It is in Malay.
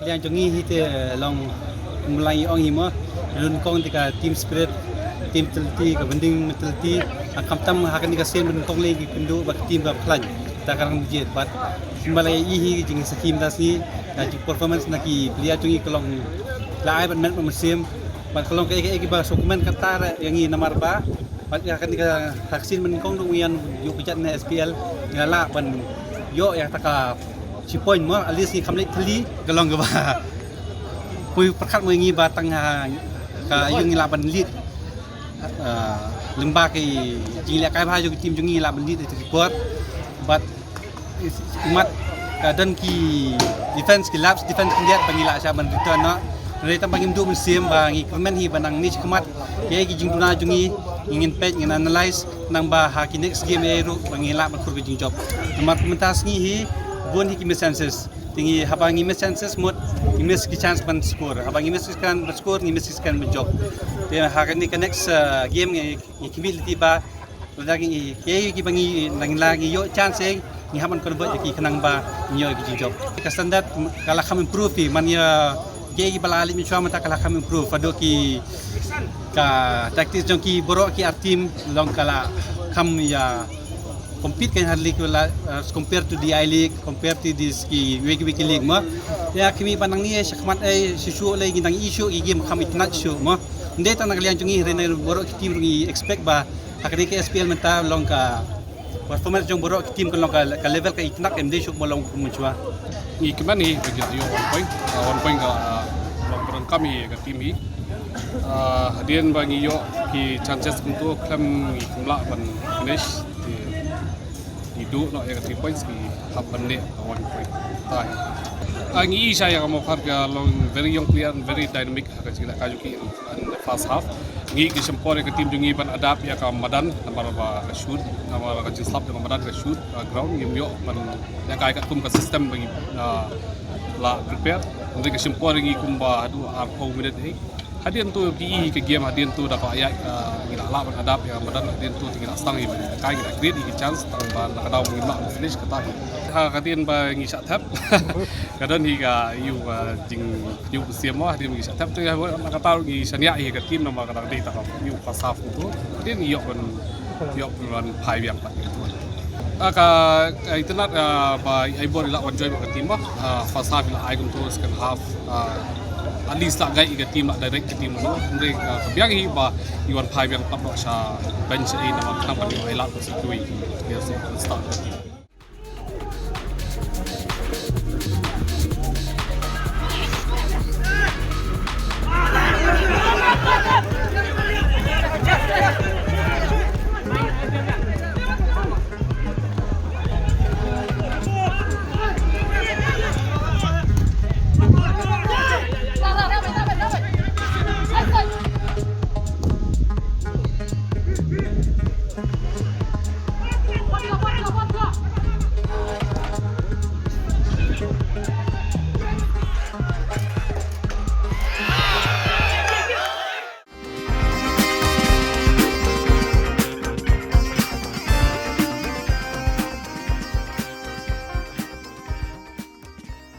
Yang jongi hite long mulai ong himo run kong tika team spirit team telti ka bending telti akam tam hakan nika sen run kong lagi kendu bak team bak klan takarang jet bat mulai ihi jing sakim dasi na performance naki belia jongi kolong lai ban men mesim bat kolong ke ba dokumen katar yang i nomor ba bat hakan nika haksin men kong dungian yu pijat na SPL ngala ban yo ya taka si poin mo alis ni kamlet teli galong gaba pui perkat mo ngi batang ka yung laban lead lemba ke jing la kai ba yung tim jungi laban lead itu report but umat dan ki defense ki labs defense kindiat bangila sa ban return no reta bangim du musim bangi comment hi banang ni kemat ye ki jing duna jungi ingin page ingin analyze nang ba ha ki next game e ru bangila ban kur jing job umat komentas ngi hi bon hi kimis chances tinggi habang kimis chances mod kimis ki chance ban score habang kimis kan ban score kimis kan ban job te hakan ni next game ni kimiliti ba lagi ye ki bangi lagi yo chance ni haban convert ki kanang ba nyo ki job ka standard kala kham improve man ya ye ki balali mi chama ta kala kham improve ado ki ka tactics jong ki borok ki team long kala kham ya compete kan hardly compared to the I League, compared to this ki wiki league mo. Ya kami panang ni sakmat ay sisu lagi nang issue game kami tinat show mo. Hindi ta nagalian jungi rena borok ki team ngi expect ba hakani ka SPL menta long ka performance jong borok ki team ko long ka level ka itnak MD show mo long kumuchwa. Ni keman ni bagi yo 1 point ka long kami ka team hi. Hadian bagi yo ki chances untuk klam ngi kumla ban finish hidup nak yang 3 points ki happen ni 1 point tai angi saya kamu harga long very young player very dynamic harga sila kaju ki in the first half ngi ki sempore ke tim jungi ban adapt ya ka madan namar ba shoot namar ka jislap dengan madan ka shoot ground game yo ban ya ka kum ka system bagi la prepare ngi ki sempore ngi kumba adu arko minute ni hadian tu ki ke game hadian tu dapat ayat ngira la ban adap ya madan hadian tu ngira stang hi kai ngira create ki chance tang ban la daw ngira finish kata ha hadian ba ngi sat tap kadon hi ka yu jing yu siam wa hadian ngi sat tap tu ya kata ngi sania hi ka tim nama kadang dei ta yu pasaf tu hadian yok ban pai yang pat ka internet ba ai bor la wan joy ka tim ba first half la ai kum tu second half at least tak gai ke tim direct ke tim no mereka kebiang hi ba iwan pai yang tak sa bench ai nama kampan ai la situasi dia start